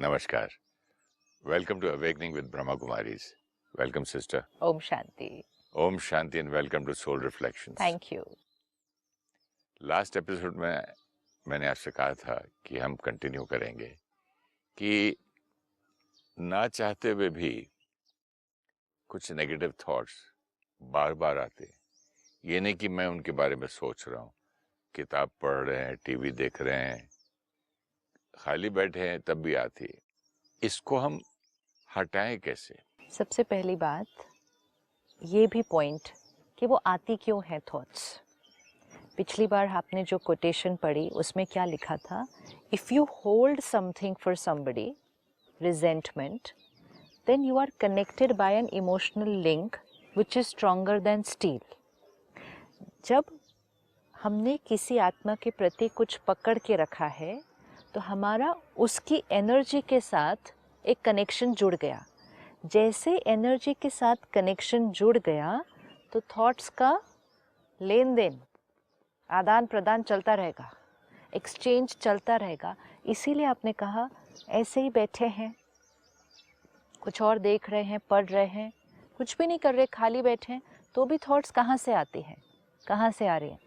Namaskar. Welcome to Awakening with Brahma Kumaris. Welcome, sister. Om Shanti. Om Shanti and welcome to Soul Reflections. Thank you. Last episode में मैंने आपसे कहा था कि हम continue करेंगे कि ना चाहते हुए भी कुछ नेगेटिव थॉट्स बार बार आते। ये नहीं कि मैं उनके बारे में सोच रहा हूँ, किताब पढ़ रहे हैं, टीवी देख रहे हैं, खाली बैठे हैं तब भी आती है। इसको हम हटाएं कैसे? सबसे पहली बात ये भी पॉइंट कि वो आती क्यों है थॉट्स। पिछली बार आपने जो कोटेशन पढ़ी उसमें क्या लिखा था, if you hold something for somebody, resentment, then you are connected by an emotional link which is stronger than steel. जब हमने किसी आत्मा के प्रति कुछ पकड़ के रखा है तो हमारा उसकी एनर्जी के साथ एक कनेक्शन जुड़ गया। जैसे एनर्जी के साथ कनेक्शन जुड़ गया तो थॉट्स का लेन देन, आदान प्रदान चलता रहेगा, एक्सचेंज चलता रहेगा। इसीलिए आपने कहा ऐसे ही बैठे हैं, कुछ और देख रहे हैं, पढ़ रहे हैं, कुछ भी नहीं कर रहे, खाली बैठे हैं, तो भी थॉट्स कहाँ से आती हैं, कहाँ से आ रही हैं?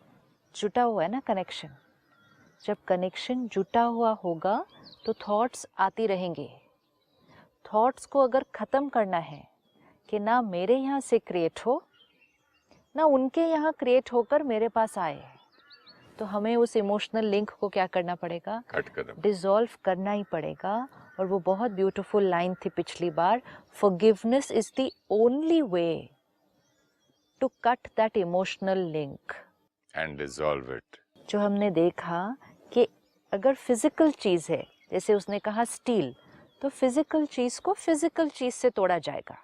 जुटा हुआ है ना कनेक्शन। जब कनेक्शन जुटा हुआ होगा तो थॉट्स आती रहेंगे। थॉट्स को अगर ख़त्म करना है कि ना मेरे यहाँ से क्रिएट हो ना उनके यहाँ क्रिएट होकर मेरे पास आए, तो हमें उस इमोशनल लिंक को क्या करना पड़ेगा? कट कर डिसॉल्व करना ही पड़ेगा। और वो बहुत ब्यूटीफुल लाइन थी पिछली बार, forgiveness is the only way to cut that emotional link and dissolve it. जो हमने देखा कि अगर फिजिकल चीज़ है, जैसे उसने कहा स्टील, तो फिजिकल चीज़ को फिजिकल चीज़ से तोड़ा जाएगा,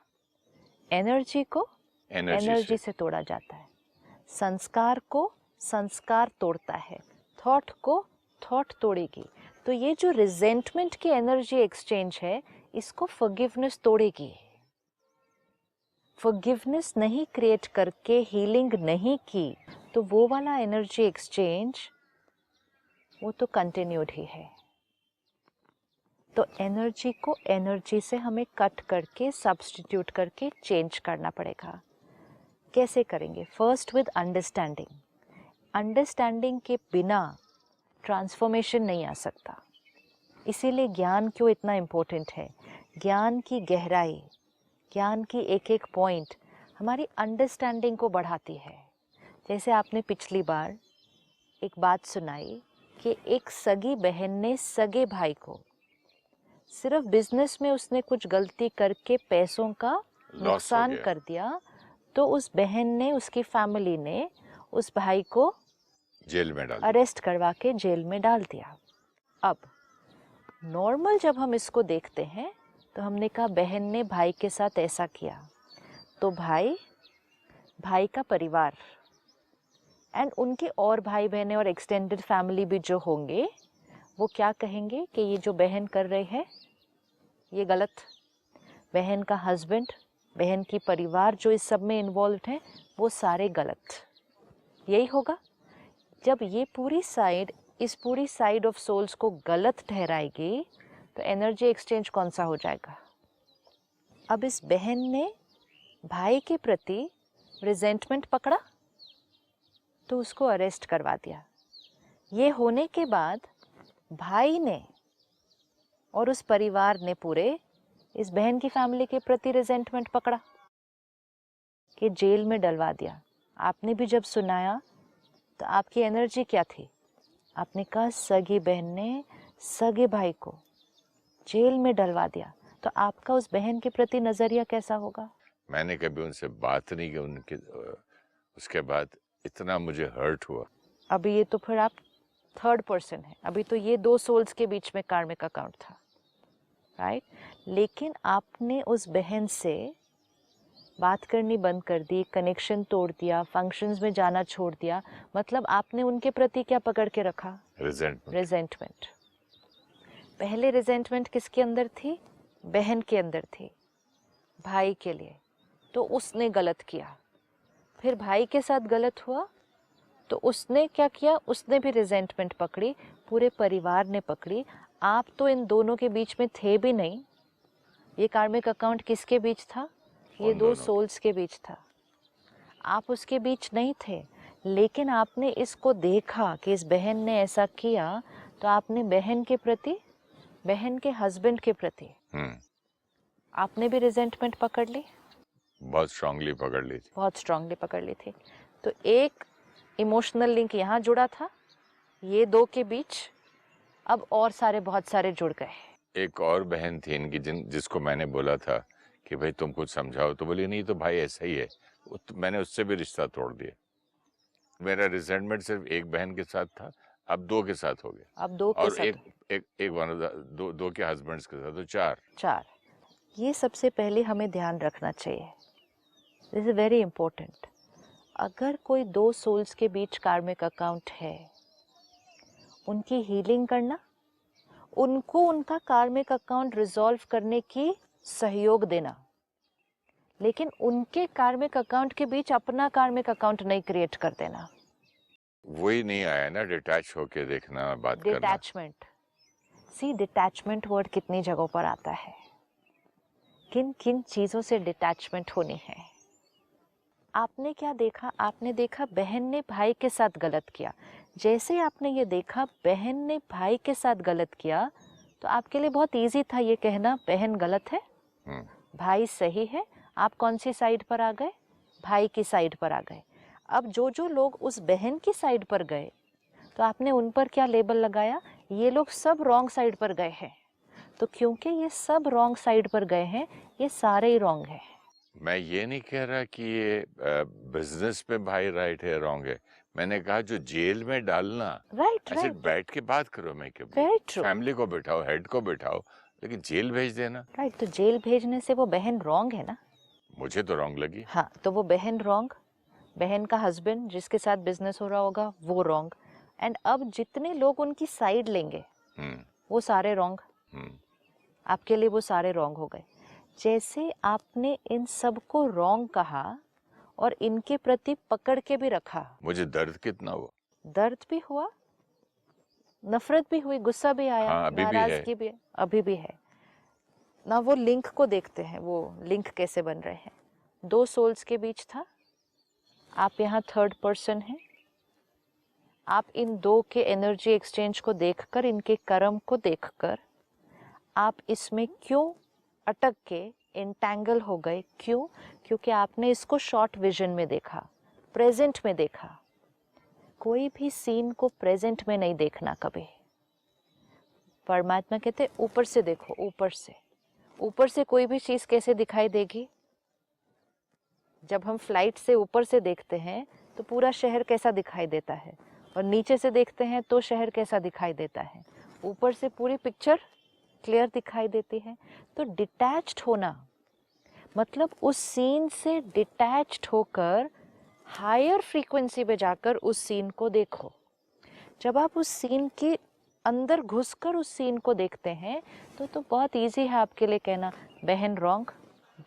एनर्जी को एनर्जी से तोड़ा जाता है, संस्कार को संस्कार तोड़ता है, थॉट को थॉट तोड़ेगी। तो ये जो रिजेंटमेंट की एनर्जी एक्सचेंज है, इसको फॉरगिवनेस तोड़ेगी। फॉरगिवनेस नहीं क्रिएट करके हीलिंग नहीं की तो वो वाला एनर्जी एक्सचेंज वो तो कंटिन्यूड ही है। तो एनर्जी को एनर्जी से हमें कट करके, सब्स्टिट्यूट करके चेंज करना पड़ेगा। कैसे करेंगे? First with understanding. अंडरस्टैंडिंग के बिना ट्रांसफॉर्मेशन नहीं आ सकता। इसीलिए ज्ञान क्यों इतना इम्पोर्टेंट है। ज्ञान की गहराई, ज्ञान की एक एक पॉइंट हमारी अंडरस्टैंडिंग को बढ़ाती है। जैसे आपने पिछली बार एक बात सुनाई कि एक सगी बहन ने सगे भाई को, सिर्फ बिजनेस में उसने कुछ गलती करके पैसों का नुकसान कर दिया, तो उस बहन ने, उसकी फैमिली ने उस भाई को जेल में डाल अरेस्ट करवा के जेल में डाल दिया। अब नॉर्मल जब हम इसको देखते हैं तो हमने कहा बहन ने भाई के साथ ऐसा किया, तो भाई का परिवार एंड उनके और भाई बहनें और एक्सटेंडेड फैमिली भी जो होंगे वो क्या कहेंगे कि ये जो बहन कर रही है ये गलत। बहन का हस्बैंड, बहन की परिवार जो इस सब में इन्वॉल्व है वो सारे गलत। यही होगा। जब ये पूरी साइड, इस पूरी साइड ऑफ सोल्स को गलत ठहराएगी तो एनर्जी एक्सचेंज कौन सा हो जाएगा? अब इस बहन ने भाई के प्रति रिजेंटमेंट पकड़ा तो उसको अरेस्ट करवा दिया। ये होने के बाद भाई ने और उस परिवार ने पूरे इस बहन की फैमिली के प्रति रिजेंटमेंट पकड़ा कि जेल में डलवा दिया। आपने भी जब सुनाया तो आपकी एनर्जी क्या थी? आपने कहा सगी बहन ने सगे भाई को जेल में डलवा दिया, तो आपका उस बहन के प्रति नजरिया कैसा होगा? मैंने कभी उनसे बात नहीं की, उनके उसके बाद इतना मुझे हर्ट हुआ। अभी ये तो फिर आप थर्ड पर्सन है, अभी तो ये दो सोल्स के बीच में कार्मिक अकाउंट था, राइट? लेकिन आपने उस बहन से बात करनी बंद कर दी, कनेक्शन तोड़ दिया, फंक्शंस में जाना छोड़ दिया, मतलब आपने उनके प्रति क्या पकड़ के रखा? रिजेंटमेंट। पहले रिजेंटमेंट किसके अंदर थी? बहन के अंदर थी, भाई के लिए, तो उसने गलत किया। फिर भाई के साथ गलत हुआ तो उसने क्या किया? उसने भी रिजेंटमेंट पकड़ी, पूरे परिवार ने पकड़ी। आप तो इन दोनों के बीच में थे भी नहीं। ये कार्मिक अकाउंट किसके बीच था? ये उन दो दोनों सोल्स के बीच था। आप उसके बीच नहीं थे, लेकिन आपने इसको देखा कि इस बहन ने ऐसा किया, तो आपने बहन के प्रति, बहन के हस्बैंड के प्रति आपने भी रिजेंटमेंट पकड़ ली, बहुत स्ट्रांगली पकड़ ली थी। बहुत स्ट्रांगली पकड़ ली थी। तो एक इमोशनल लिंक यहाँ जुड़ा था ये दो के बीच, अब और सारे बहुत सारे जुड़ गए। एक और बहन थी इनकी जिसको मैंने बोला था कि भाई तुम कुछ समझाओ, तो बोली नहीं तो भाई ऐसा ही है। मैंने उससे भी रिश्ता तोड़ दिया। मेरा रिजेंटमेंट सिर्फ एक बहन के साथ था, अब दो के साथ हो गया। अब दो के और साथ, एक दो के हस्बैंड्स के साथ, तो चार। ये सबसे पहले हमें ध्यान रखना चाहिए, दिस इज वेरी इंपॉर्टेंट। अगर कोई दो सोल्स के बीच कार्मिक अकाउंट है, उनकी हीलिंग करना, उनको उनका कार्मिक अकाउंट रिजॉल्व करने की सहयोग देना, लेकिन उनके कार्मिक अकाउंट के बीच अपना कार्मिक अकाउंट नहीं क्रिएट कर देना। वही नहीं आया ना, डिटैच होके देखना, बात करना। डिटैचमेंट, सी डिटैचमेंट वर्ड कितनी जगहों पर आता है, किन किन चीजों से डिटैचमेंट होनी है। आपने क्या देखा? आपने देखा बहन ने भाई के साथ गलत किया। जैसे आपने ये देखा बहन ने भाई के साथ गलत किया, तो आपके लिए बहुत इजी था ये कहना बहन गलत है, भाई सही है। आप कौन सी साइड पर आ गए? भाई की साइड पर आ गए। अब जो जो लोग उस बहन की साइड पर गए, तो आपने उन पर क्या लेबल लगाया? ये लोग सब रॉन्ग साइड पर गए हैं। तो क्योंकि ये सब रॉन्ग साइड पर गए हैं, ये सारे ही रॉन्ग हैं। मैं ये नहीं कह रहा कि ये बिजनेस पे भाई राइट है रॉन्ग है। मैंने कहा जो जेल में डालना, राइट ऐसे राइट, बैठ के बात करो। मैं क्या वेरी ट्रू। फैमिली को बिठाओ, हेड को बिठाओ, लेकिन जेल भेज देना, राइट, तो जेल भेजने से वो बहन रॉन्ग है ना? मुझे तो रॉन्ग लगी। हाँ, तो वो बहन रॉन्ग, बहन का हस्बैंड जिसके साथ बिजनेस हो रहा होगा वो रॉन्ग, एंड अब जितने लोग उनकी साइड लेंगे वो सारे रॉन्ग। आपके लिए वो सारे रॉन्ग हो गए। जैसे आपने इन सबको रॉन्ग कहा और इनके प्रति पकड़ के भी रखा, मुझे दर्द कितना हुआ। दर्द भी हुआ, नफरत भी हुई, गुस्सा भी आया, हाँ, अभी भी है। नाराजगी भी, अभी भी है ना। वो लिंक को देखते हैं, वो लिंक कैसे बन रहे हैं। दो सोल्स के बीच था, आप यहाँ थर्ड पर्सन हैं। आप इन दो के एनर्जी एक्सचेंज को देखकर, इनके कर्म को देखकर आप इसमें क्यों अटक के एंटैंगल हो गए? क्यों? क्योंकि आपने इसको शॉर्ट विजन में देखा, प्रेजेंट में देखा। कोई भी सीन को प्रेजेंट में नहीं देखना कभी। परमात्मा कहते ऊपर से देखो, ऊपर से। ऊपर से कोई भी चीज कैसे दिखाई देगी? जब हम फ्लाइट से ऊपर से देखते हैं तो पूरा शहर कैसा दिखाई देता है, और नीचे से देखते हैं तो शहर कैसा दिखाई देता है। ऊपर से पूरी पिक्चर क्लियर दिखाई देती है। तो डिटैच्ड होना मतलब उस सीन से डिटैच्ड होकर हायर फ्रीक्वेंसी पे जाकर उस सीन को देखो। जब आप उस सीन के अंदर घुसकर उस सीन को देखते हैं तो बहुत इजी है आपके लिए कहना बहन रॉन्ग,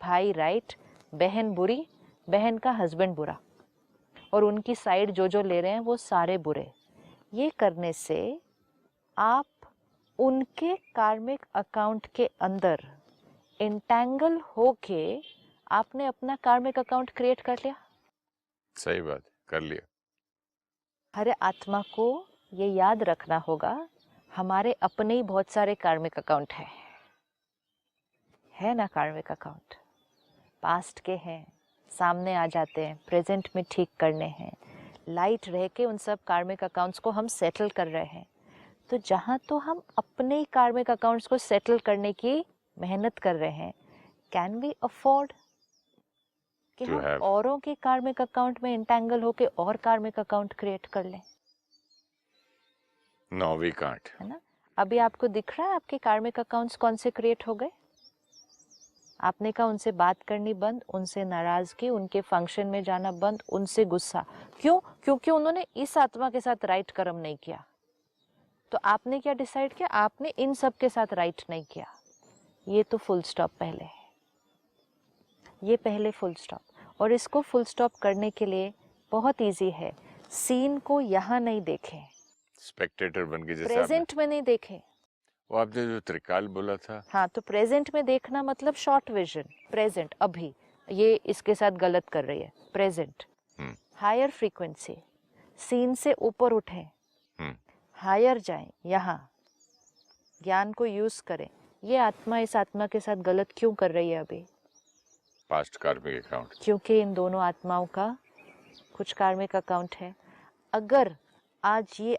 भाई राइट, बहन बुरी, बहन का हस्बैंड बुरा, और उनकी साइड जो जो ले रहे हैं वो सारे बुरे। ये करने से आप उनके कार्मिक अकाउंट के अंदर एंटैंगल होके आपने अपना कार्मिक अकाउंट क्रिएट कर लिया। सही बात, कर लिया। हर आत्मा को ये याद रखना होगा, हमारे अपने ही बहुत सारे कार्मिक अकाउंट है ना। कार्मिक अकाउंट पास्ट के हैं, सामने आ जाते हैं, प्रेजेंट में ठीक करने हैं। लाइट रह के उन सब कार्मिक अकाउंट्स को हम सेटल कर रहे हैं। तो जहाँ तो हम अपने ही कार्मिक अकाउंट्स को सेटल करने की मेहनत कर रहे हैं, कैन वी अफोर्ड कि हम औरों के कार्मिक अकाउंट में इंटैंगल होके और कार्मिक अकाउंट क्रिएट कर लें? नो वी कांट, है ना। अभी आपको दिख रहा है आपके कार्मिक अकाउंट्स कौन से क्रिएट हो गए? आपने कहा उनसे बात करनी बंद, उनसे नाराजगी, उनके फंक्शन में जाना बंद, उनसे गुस्सा। क्यों? क्योंकि उन्होंने इस आत्मा के साथ राइट कर्म नहीं किया। तो आपने क्या डिसाइड किया? आपने इन सब के साथ राइट नहीं किया। ये तो फुल स्टॉप पहले है, ये पहले फुल स्टॉप। और इसको फुल स्टॉप करने के लिए बहुत इजी है। सीन को यहाँ नहीं देखें, स्पेक्टेटर बन के, जैसे प्रेजेंट में नहीं देखें, वो आपने जो त्रिकाल बोला था, हाँ, तो प्रेजेंट में देखना मतलब शॉर्ट विजन, प्रेजेंट, अभी ये इसके साथ गलत कर रही है, प्रेजेंट। हम्म हायर फ्रीक्वेंसी, सीन से ऊपर उठें, हम्म हायर जाएं, यहाँ ज्ञान को यूज करें। ये आत्मा इस आत्मा के साथ गलत क्यों कर रही है अभी? पास्ट कार्मिक अकाउंट। क्योंकि इन दोनों आत्माओं का कुछ कार्मिक अकाउंट है। अगर आज ये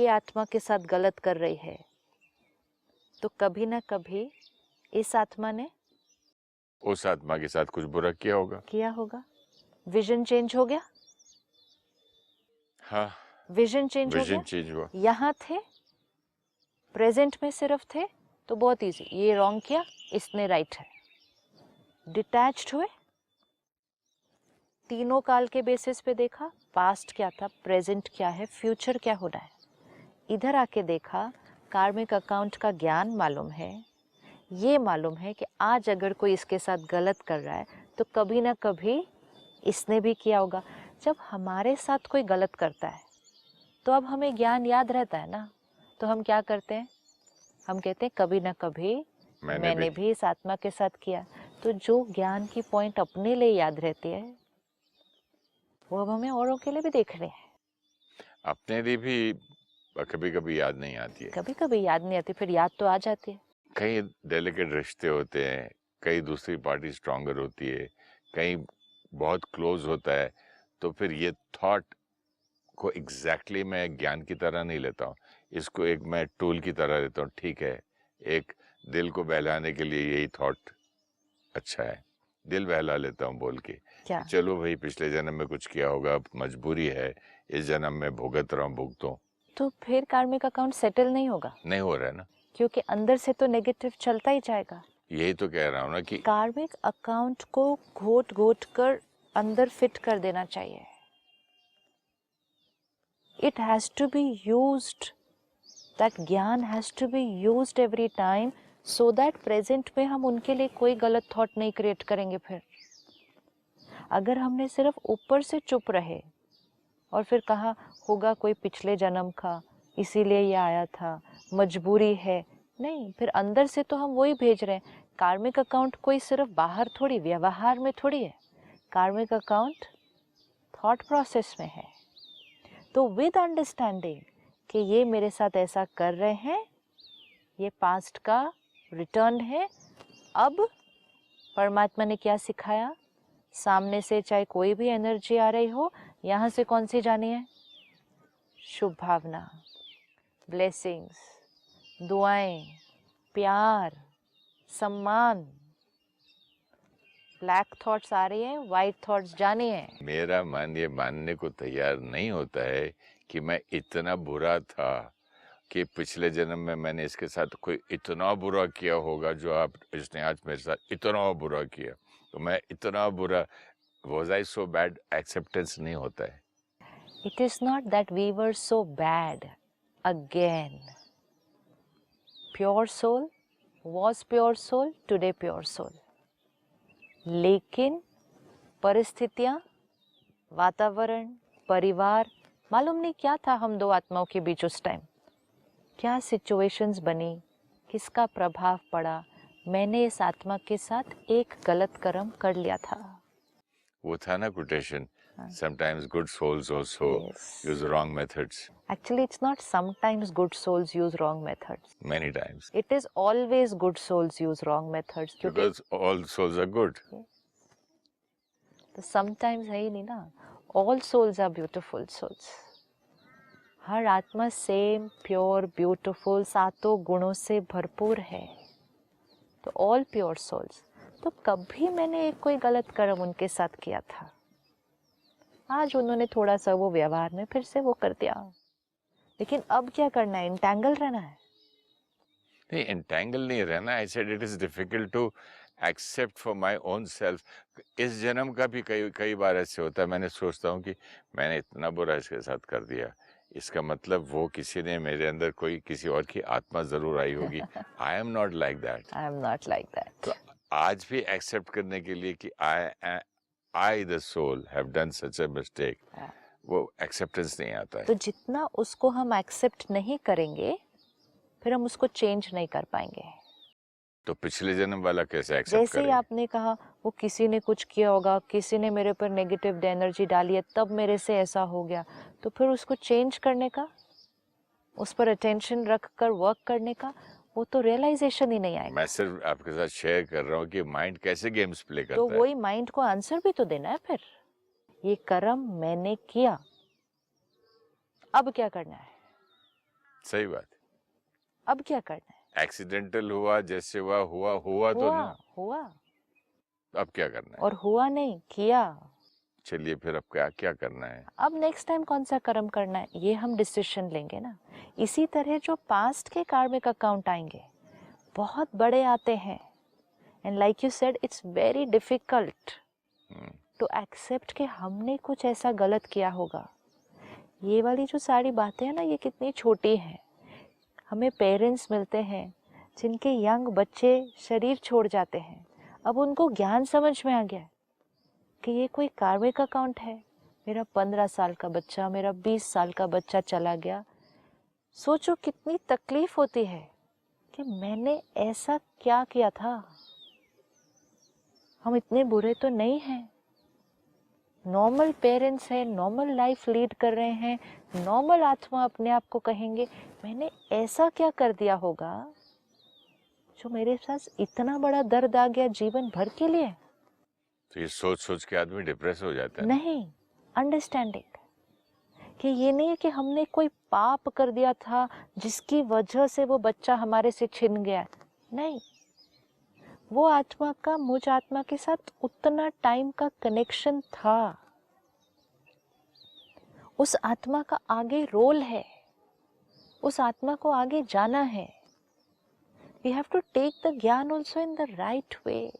आत्मा के साथ गलत कर रही है, तो कभी ना कभी इस आत्मा ने उस आत्मा के साथ कुछ बुरा किया होगा। विजन चेंज हो गया। हाँ, विजन चेंज हो विजन गया। चेंज हुआ। यहाँ थे, प्रेजेंट में सिर्फ थे, तो बहुत इजी, ये रॉन्ग किया, इसने राइट है। डिटैच्ड हुए, तीनों काल के बेसिस पे देखा, पास्ट क्या था, प्रेजेंट क्या है, फ्यूचर क्या हो रहा है। इधर आके देखा, कार्मिक अकाउंट का ज्ञान मालूम है, ये मालूम है कि आज अगर कोई इसके साथ गलत कर रहा है तो कभी ना कभी इसने भी किया होगा। जब हमारे साथ कोई गलत करता है तो अब हमें ज्ञान याद रहता है ना, तो हम क्या करते हैं, हम कहते हैं कभी ना कभी मैंने भी इस आत्मा के साथ किया। तो जो ज्ञान की पॉइंट अपने लिए याद रहती है, वो अब हमें औरों के लिए भी देखने हैं। अपने लिए भी कभी कभी याद नहीं आती है। कभी कभी याद नहीं आती, फिर याद तो आ जाती है। कई डेलिकेट रिश्ते होते हैं, कई दूसरी पार्टी स्ट्रांगर होती है, कहीं बहुत क्लोज होता है, तो फिर ये थॉट को एग्जैक्टली मैं ज्ञान की तरह नहीं लेता हूँ, इसको एक मैं टूल की तरह लेता हूँ। ठीक है, एक दिल को बहलाने के लिए यही थॉट अच्छा है, दिल बहला लेता हूँ बोल के क्या? कि चलो भाई पिछले जन्म में कुछ किया होगा, अब मजबूरी है, इस जन्म में भुगत रहा हूँ, भुगतूं। तो फिर कार्मिक अकाउंट सेटल नहीं होगा, नहीं हो रहा है ना, क्योंकि अंदर से तो नेगेटिव चलता ही जाएगा। यही तो कह रहा हूँ ना कि कार्मिक अकाउंट को घोट घोट कर अंदर फिट कर देना चाहिए। It has to be used, that ज्ञान has to be used every time, so that present में हम उनके लिए कोई गलत थॉट नहीं क्रिएट करेंगे। फिर अगर हमने सिर्फ ऊपर से चुप रहे और फिर कहा होगा कोई पिछले जन्म का, इसीलिए ये आया था, मजबूरी है, नहीं, फिर अंदर से तो हम वही भेज रहे हैं। कार्मिक अकाउंट कोई सिर्फ बाहर थोड़ी, व्यवहार में थोड़ी है, कार्मिक अकाउंट थॉट प्रोसेस में है। तो विद अंडरस्टैंडिंग कि ये मेरे साथ ऐसा कर रहे हैं, ये पास्ट का रिटर्न है। अब परमात्मा ने क्या सिखाया, सामने से चाहे कोई भी एनर्जी आ रही हो, यहाँ से कौन सी जानी है, शुभ भावना, ब्लेसिंग्स, दुआएं, प्यार, सम्मान। ब्लैक थॉट्स आ रही हैं, वाइट थॉट्स जानी है। मेरा मन ये मानने को तैयार नहीं होता है कि मैं इतना बुरा था कि पिछले जन्म में मैंने इसके साथ कोई इतना बुरा किया होगा जो आप इसने आज मेरे साथ इतना बुरा किया, तो मैं इतना बुरा, was I so bad, acceptance नहीं होता है। It is not that we were so bad again. Pure soul was pure soul, today pure soul. लेकिन परिस्थितियां, वातावरण, परिवार, मालूम नहीं क्या था हम दो आत्माओं के बीच उस टाइम, क्या सिचुएशंस बनी, किसका प्रभाव पड़ा, मैंने इस आत्मा के साथ एक गलत कर्म कर लिया था। वो था ना quotation, sometimes good souls also use wrong methods. Actually, it's not sometimes good souls use wrong methods. Many times. It is always good souls use wrong methods. Because all souls are good. तो sometimes है ही नहीं ना, all souls are beautiful souls. हर आत्मा same, pure, beautiful, सातों गुणों से भरपूर है, तो all pure souls। तो कभी मैंने एक कोई गलत कर्म उनके साथ किया था, आज उन्होंने थोड़ा सा वो व्यवहार में फिर से वो कर दिया, लेकिन अब क्या करना है, इंटैंगल रहना है। नहीं, इंटैंगल नहीं रहना। I said it is difficult to accept for my own self. इस जन्म का भी कई बार ऐसे होता है, मैंने सोचता हूँ कि मैंने इतना बुरा इसके साथ कर दिया, इसका मतलब वो किसी ने मेरे अंदर कोई किसी और की आत्मा जरूर आई होगी। I am not like that. I am not like that. तो आज भी एक्सेप्ट करने के लिए कि I the soul have done such a mistake, वो एक्सेप्टेंस नहीं आता है। तो जितना उसको हम एक्सेप्ट नहीं करेंगे, फिर हम उसको चेंज नहीं कर पाएंगे। तो पिछले जन्म वाला कैसे एक्सेप्ट जैसे ही करेंगे? आपने कहा वो किसी ने कुछ किया होगा, किसी ने मेरे पर नेगेटिव एनर्जी डाली है, तब मेरे से ऐसा हो गया, तो फिर उसको चेंज करने का, उस पर अटेंशन रख कर वर्क करने का, वो तो रियलाइजेशन ही नहीं आएगा। मैं सिर्फ आपके साथ शेयर कर रहा हूँ कि माइंड कैसे गेम्स प्ले तो करता है। वही माइंड को आंसर भी तो देना है फिर। ये कर्म मैंने किया, अब क्या करना है? सही बात। अब क्या करना है? एक्सीडेंटल हुआ, जैसे हुआ तो ना, हुआ अब क्या करना है? और हुआ नहीं, किया। चलिए फिर अब क्या क्या करना है? अब नेक्स्ट टाइम कौन सा कर्म करना है, ये हम डिसीजन लेंगे ना। इसी तरह जो पास्ट के कार्मिक अकाउंट आएंगे, बहुत बड़े आते हैं, and like you said it's very difficult to accept कि हमने कुछ ऐसा गलत किया होगा। ये वाली जो सारी बातें हैं ना, ये कितनी छोटी हैं। हमें पेरेंट्स मिलते हैं जिनके यंग बच्चे शरीर छोड़ जाते हैं, अब उनको ज्ञान समझ में आ गया कि ये कोई कार्मिक अकाउंट है। मेरा 15 साल का बच्चा, मेरा 20 साल का बच्चा चला गया। सोचो कितनी तकलीफ होती है कि मैंने ऐसा क्या किया था। हम इतने बुरे तो नहीं हैं, नॉर्मल पेरेंट्स हैं, नॉर्मल लाइफ लीड कर रहे हैं, नॉर्मल आत्मा अपने आप को कहेंगे मैंने ऐसा क्या कर दिया होगा जो मेरे साथ इतना बड़ा दर्द आ गया जीवन भर के लिए। तो ये सोच सोच के आदमी डिप्रेस हो जाता है ना? नहीं, अंडरस्टैंडिंग कि ये नहीं है कि हमने कोई पाप कर दिया था जिसकी वजह से वो बच्चा हमारे से छिन गया। नहीं, वो आत्मा का मुझ आत्मा के साथ उतना टाइम का कनेक्शन था। उस आत्मा का आगे रोल है, उस आत्मा को आगे जाना है। We have to take the ज्ञान also in the right way.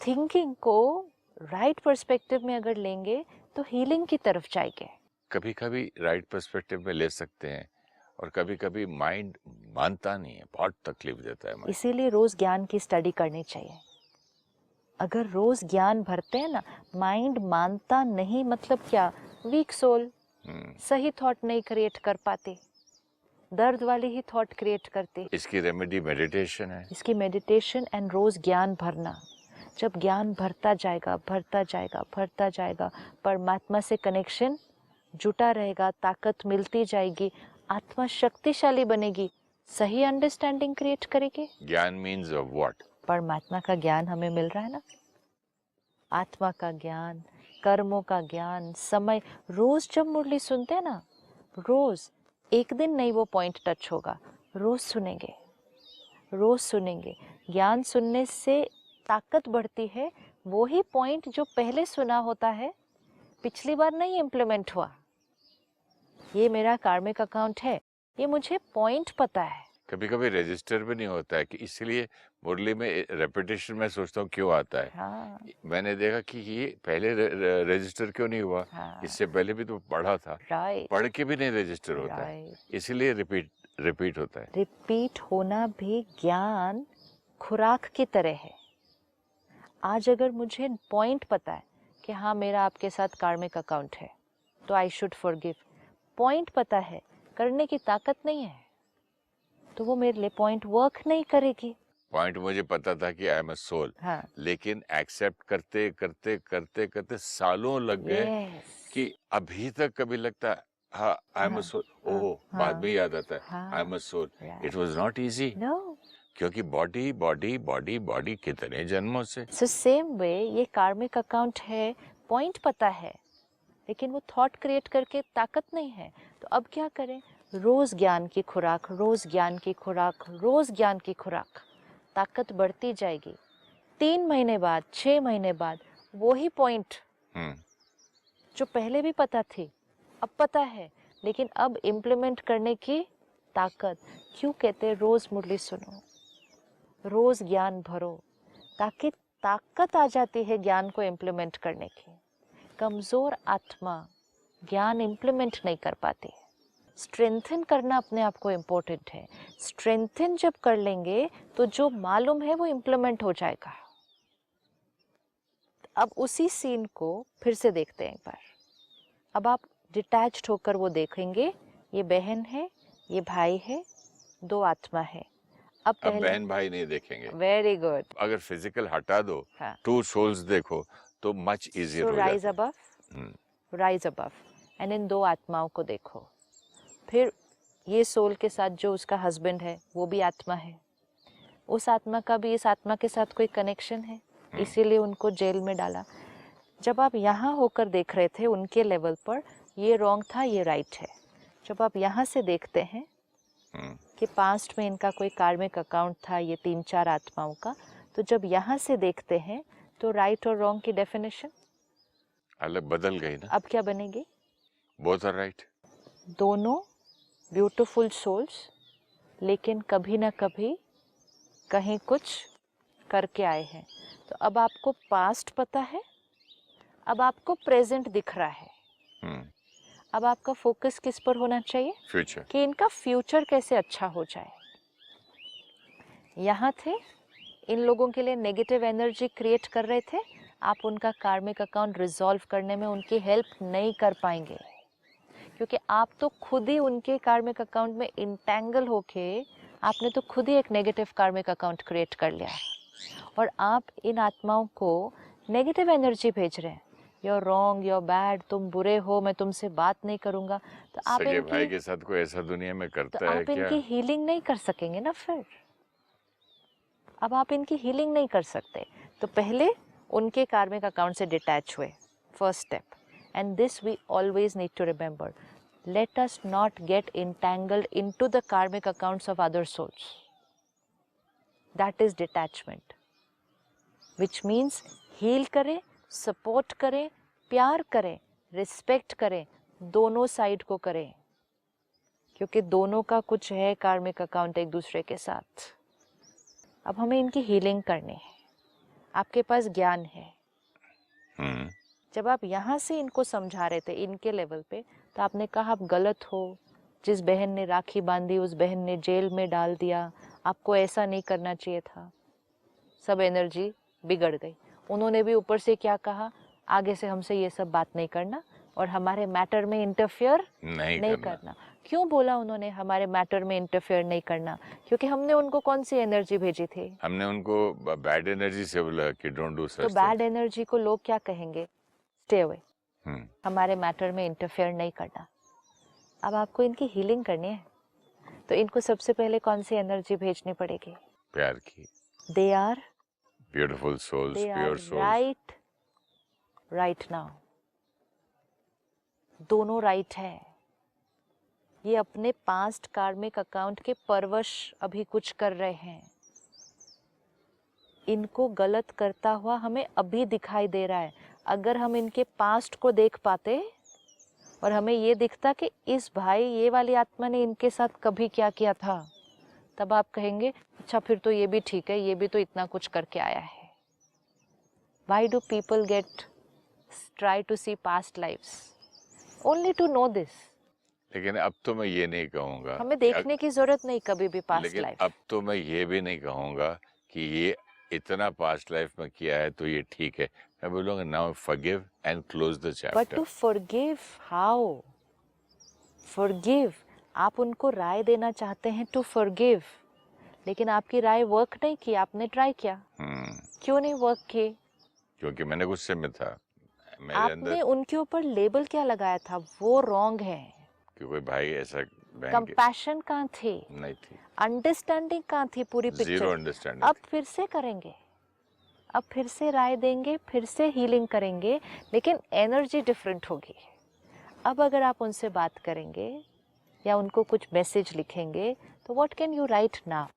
Thinking को राइट पर्सपेक्टिव में अगर लेंगे तो हीलिंग की तरफ जाएंगे। कभी कभी राइट पर्सपेक्टिव में ले सकते हैं, और कभी कभी माइंड मानता नहीं है, बहुत तकलीफ देता है माइंड। इसीलिए रोज ज्ञान की स्टडी करनी चाहिए। अगर रोज ज्ञान भरते हैं ना, माइंड मानता नहीं मतलब क्या? वीक सोल, सही थॉट नहीं क्रिएट कर पाते, दर्द वाली ही थॉट क्रिएट करते। इसकी रेमेडी मेडिटेशन है। इसकी मेडिटेशन एंड रोज ज्ञान भरना। जब ज्ञान भरता जाएगा भरता जाएगा भरता जाएगा, परमात्मा से कनेक्शन जुटा रहेगा, ताकत मिलती जाएगी, आत्मा शक्तिशाली बनेगी, सही अंडरस्टैंडिंग क्रिएट करेगी। ज्ञान मीन्स व्हाट? परमात्मा का ज्ञान हमें मिल रहा है ना, आत्मा का ज्ञान, कर्मों का ज्ञान, समय। रोज जब मुरली सुनते हैं ना, रोज, एक दिन नहीं वो पॉइंट टच होगा, रोज सुनेंगे, रोज सुनेंगे। ज्ञान सुनने से ताकत बढ़ती है। वो ही पॉइंट जो पहले सुना होता है, पिछली बार नहीं इम्प्लीमेंट हुआ, ये मेरा कार्मिक अकाउंट है, ये मुझे पॉइंट पता है। कभी कभी रजिस्टर भी नहीं होता है, कि इसलिए मुरली में रेपिटेशन में सोचता हूँ क्यों आता है। हाँ, मैंने देखा कि ये पहले रजिस्टर क्यों नहीं हुआ। हाँ, इससे पहले भी तो पढ़ा था, राइट, पढ़ के भी नहीं रजिस्टर होता है, राइट। इसीलिए रिपीट होता है। रिपीट होना भी ज्ञान खुराक की तरह है। आज अगर मुझे पॉइंट पता है कि हाँ मेरा आपके साथ कार्मिक अकाउंट है, तो आई शुड फॉरगिव। पॉइंट पता है, करने की ताकत नहीं है, तो वो मेरे लिए पॉइंट वर्क नहीं करेगी। पॉइंट मुझे पता था कि आई एम अ सोल, हाँ, लेकिन एक्सेप्ट करते करते करते करते सालों लग गए यस, कि अभी तक कभी लगता है हाँ आई एम अ सोल, ओह बाद में याद आता है I am a soul. It was not easy, no. क्योंकि बॉडी बॉडी बॉडी बॉडी कितने जन्मों से। सो सेम वे ये कार्मिक अकाउंट है, पॉइंट पता है, लेकिन वो थॉट क्रिएट करके ताकत नहीं है। तो अब क्या करें? रोज ज्ञान की खुराक, रोज ज्ञान की खुराक, रोज ज्ञान की खुराक, ताकत बढ़ती जाएगी। 3 महीने बाद, 6 महीने बाद वही पॉइंट जो पहले भी पता थी, अब पता है, लेकिन अब इम्प्लीमेंट करने की ताकत। क्यों कहते हैं रोज मुरली सुनो, रोज ज्ञान भरो, ताकि ताकत आ जाती है ज्ञान को इम्प्लीमेंट करने की। कमजोर आत्मा ज्ञान इम्प्लीमेंट नहीं कर पाती। स्ट्रेंथन करना अपने आप को इम्पोर्टेंट है। स्ट्रेंथन जब कर लेंगे तो जो मालूम है वो इम्प्लीमेंट हो जाएगा। अब उसी सीन को फिर से देखते हैं एक बार। अब आप डिटैच्ड होकर वो देखेंगे, ये बहन है, ये भाई है, दो आत्मा है। अब अब पहले बहन भाई नहीं देखेंगे, वेरी गुड, अगर फिजिकल हटा दो, हाँ, टू सोल्स देखो तो मच इजियर सो हो राइज जाता है। Above, rise above, and in दो आत्माओं को देखो। फिर ये सोल के साथ जो उसका हस्बैंड है वो भी आत्मा है, उस आत्मा का भी इस आत्मा के साथ कोई कनेक्शन है, इसीलिए उनको जेल में डाला। जब आप यहाँ होकर देख रहे थे उनके लेवल पर, ये रॉन्ग था, ये राइट है। जब आप यहाँ से देखते हैं कि पास्ट में इनका कोई कार्मिक अकाउंट था ये 3-4 आत्माओं का, तो जब यहाँ से देखते हैं तो राइट और रॉन्ग की डेफिनेशन अलग बदल गई ना। अब क्या बनेगी? Both are right. दोनों ब्यूटीफुल सोल्स, लेकिन कभी ना कभी कहीं कुछ करके आए हैं। तो अब आपको पास्ट पता है, अब आपको प्रेजेंट दिख रहा है, अब आपका फोकस किस पर होना चाहिए? फ्यूचर। कि इनका फ्यूचर कैसे अच्छा हो जाए। यहाँ थे, इन लोगों के लिए नेगेटिव एनर्जी क्रिएट कर रहे थे, आप उनका कार्मिक अकाउंट रिजॉल्व करने में उनकी हेल्प नहीं कर पाएंगे, क्योंकि आप तो खुद ही उनके कार्मिक अकाउंट में इंटेंगल होके आपने तो खुद ही एक नेगेटिव कार्मिक अकाउंट क्रिएट कर लिया, और आप इन आत्माओं को नेगेटिव एनर्जी भेज रहे हैं। You're wrong, you're bad, तुम बुरे हो, मैं तुमसे बात नहीं करूंगा। तो आप सगे इनकी भाई के साथ कोई ऐसा दुनिया में तो करता है आप क्या? इनकी हीलिंग नहीं कर सकेंगे ना फिर। अब आप इनकी हीलिंग नहीं कर सकते, तो पहले उनके कार्मिक अकाउंट से डिटैच हुए, first step. And this we always need to remember, let us not get entangled into the karmic accounts of other souls. That is detachment, which means heal करें, सपोर्ट करें, प्यार करें, रिस्पेक्ट करें, दोनों side को करें, क्योंकि दोनों का कुछ है कार्मिक अकाउंट एक दूसरे के साथ। अब हमें इनकी हीलिंग करनी है, आपके पास ज्ञान है। जब आप यहाँ से इनको समझा रहे थे इनके लेवल पे, तो आपने कहा आप गलत हो, जिस बहन ने राखी बांधी उस बहन ने जेल में डाल दिया, आपको ऐसा नहीं करना चाहिए था। सब एनर्जी बिगड़ गई। उन्होंने भी ऊपर से क्या कहा, आगे से हमसे ये सब बात नहीं करना और हमारे मैटर में इंटरफेयर नहीं करना। क्यों बोला उन्होंने हमारे मैटर में इंटरफेयर नहीं करना? क्योंकि हमने उनको कौन सी एनर्जी भेजी थी? हमने उनको बैड एनर्जी से बोला कि डोंट डू सच। तो बैड एनर्जी को लोग क्या कहेंगे? स्टे अवे, हमारे मैटर में इंटरफेयर नहीं करना। अब आपको इनकी हीलिंग करनी है, तो इनको सबसे पहले कौन सी एनर्जी भेजनी पड़ेगी? प्यार की। They are beautiful souls, pure souls. Right now दोनों राइट है। ये अपने पास्ट कार्मिक अकाउंट के परवश अभी कुछ कर रहे हैं। इनको गलत करता हुआ हमें अभी दिखाई दे रहा है। अगर हम इनके पास्ट को देख पाते और हमें ये दिखता कि इस भाई ये वाली आत्मा ने इनके साथ कभी क्या किया था, तब आप कहेंगे अच्छा फिर तो ये भी ठीक है, ये भी तो इतना कुछ करके आया है। Why do people try to see past lives? Only to know this. लेकिन अब तो मैं ये नहीं कहूँगा, हमें देखने की जरूरत नहीं कभी भी पास्ट लेकिन लाइफ। अब तो मैं ये भी नहीं कहूँगा कि ये इतना पास्ट लाइफ में किया है तो ये ठीक है। मैं बोलूँगा now forgive and close the chapter. But to forgive how? Forgive, आप उनको राय देना चाहते हैं टू फॉरगिव, लेकिन आपकी राय वर्क नहीं की। आपने ट्राई किया, क्यों नहीं वर्क की? क्योंकि मैंने गुस्से में था। मेरे आपने उनके ऊपर लेबल क्या लगाया था, वो रॉन्ग है। कि कोई भाई ऐसा कंपैशन कहाँ थी? नहीं थी। अंडरस्टैंडिंग कहाँ थी? पूरी पिक्चर। Zero understanding. अब फिर से करेंगे, अब फिर से राय देंगे, फिर से हीलिंग करेंगे, लेकिन एनर्जी डिफरेंट होगी। अब अगर आप उनसे बात करेंगे या उनको कुछ मैसेज लिखेंगे, तो what can you right now?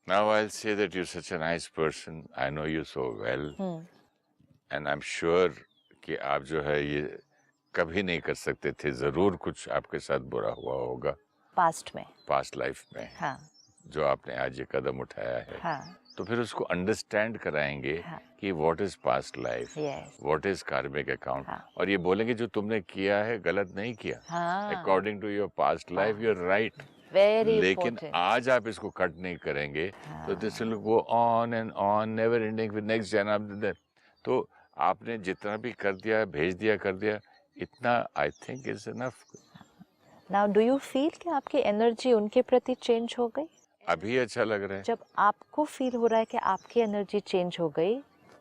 Now I'll say that you're such a nice person. I know you so well. And I'm sure कि आप जो है ये कभी नहीं कर सकते थे। जरूर कुछ आपके साथ बुरा हुआ होगा पास्ट में, पास्ट लाइफ में। हाँ। जो आपने आज ये कदम उठाया है, हाँ। तो फिर उसको अंडरस्टैंड कराएंगे, हाँ। कि what is past life, what is कार्मिक अकाउंट, और ये बोलेंगे जो तुमने किया है गलत नहीं किया, according to your past life you are right. लेकिन आज आप इसको कट नहीं करेंगे, तो this will go on and on, never ending with next generation. तो आपने जितना भी कर दिया, भेज दिया, कर दिया, इतना I think is enough. Now do you feel कि आपकी एनर्जी उनके प्रति चेंज हो गई? अभी अच्छा लग रहा है। जब आपको फील हो रहा है कि आपकी एनर्जी चेंज हो गई,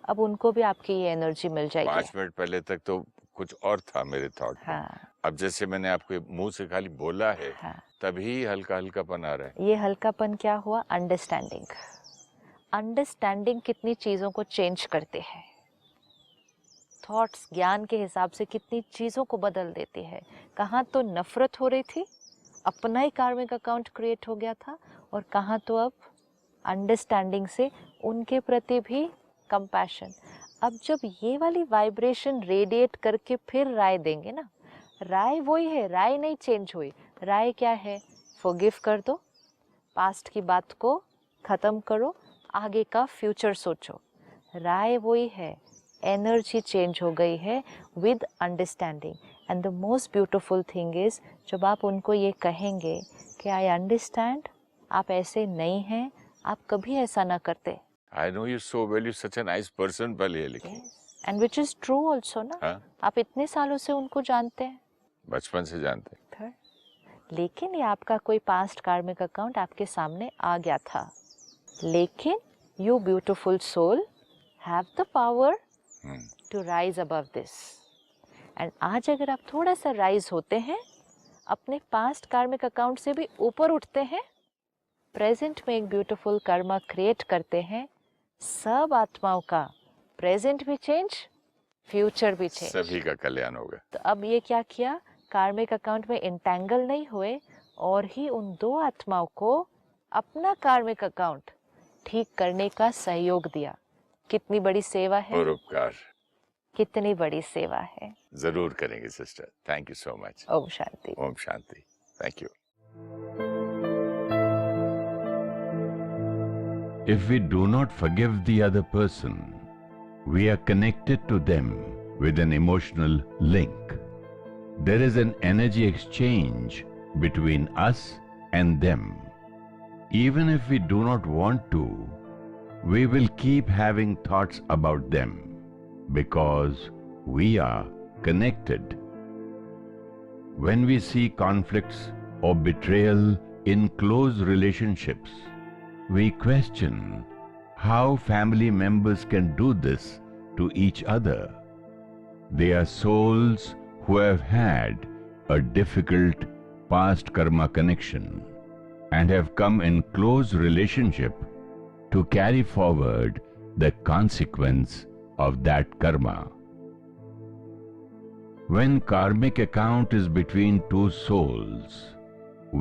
अब उनको भी आपकी ये एनर्जी मिल जाएगी। 5 मिनट पहले तक तो कुछ और था मेरे थॉट में। हाँ, अब जैसे मैंने आपको मुंह से खाली बोला है, हाँ। तभी हल्का हल्कापन आ रहा है। ये हल्कापन क्या हुआ? अंडरस्टैंडिंग। अंडरस्टैंडिंग कितनी चीज़ों को चेंज करते हैं। थॉट्स ज्ञान के हिसाब से कितनी चीज़ों को बदल देती है। कहाँ तो नफरत हो रही थी, अपना ही कार्मिक अकाउंट क्रिएट हो गया था, और कहाँ तो अब अंडरस्टैंडिंग से उनके प्रति भी कंपैशन। अब जब ये वाली वाइब्रेशन रेडिएट करके फिर राय देंगे ना, राय वही है, राय नहीं चेंज हुई। राय क्या है? फॉरगिव कर दो, पास्ट की बात को ख़त्म करो, आगे का फ्यूचर सोचो। राय वही है, एनर्जी चेंज हो गई है with understanding. And the most beautiful thing is, जब आप उनको ये कहेंगे कि आई अंडरस्टैंड, आप ऐसे नहीं हैं, आप कभी ऐसा ना करते। I know you so well, you're such a nice person, पहले ये लिखी। And which is true also ना। हाँ, आप इतने सालों से उनको जानते हैं बचपन से जानते हैं। फिर, लेकिन ये आपका कोई पास्ट कार्मिक अकाउंट आपके सामने आ गया था, लेकिन you beautiful soul have the power to rise above this. And आज अगर आप थोड़ा सा राइज होते हैं, अपने पास्ट कार्मिक अकाउंट से भी ऊपर उठते हैं, प्रेजेंट में एक ब्यूटिफुल कर्मा क्रिएट करते हैं, सब आत्माओं का प्रेजेंट भी चेंज, फ्यूचर भी चेंज, सभी का कल्याण होगा। तो अब ये क्या किया? कार्मिक अकाउंट में इंटेंगल नहीं हुए, और ही उन दो आत्माओं को अपना कार्मिक अकाउंट ठीक करने का सहयोग दिया। कितनी बड़ी सेवा है, परोपकार कितनी बड़ी सेवा है। जरूर करेंगे sister. Thank you so much. ओम शांति। ओम शांति। Thank you. If we do not forgive the other person, we are connected to them with an emotional link. There is an energy exchange between us and them. Even if we do not want to, we will keep having thoughts about them because we are connected. When we see conflicts or betrayal in close relationships, we question how family members can do this to each other. They are souls who have had a difficult past karma connection and have come in close relationship to carry forward the consequence of that karma. When karmic account is between two souls,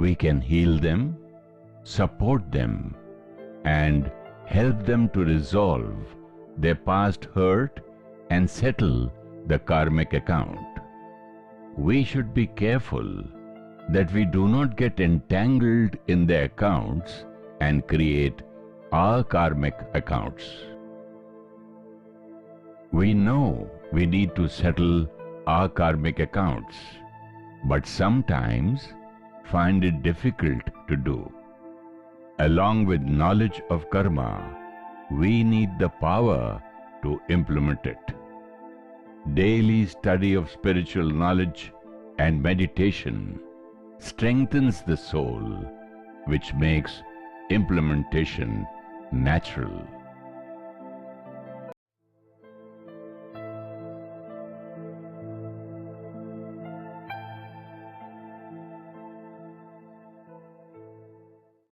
we can heal them, support them, and help them to resolve their past hurt and settle the karmic account. We should be careful that we do not get entangled in the accounts and create our karmic accounts. We know we need to settle our karmic accounts, but sometimes find it difficult to do. Along with knowledge of karma, we need the power to implement it. Daily study of spiritual knowledge and meditation strengthens the soul, which makes implementation natural.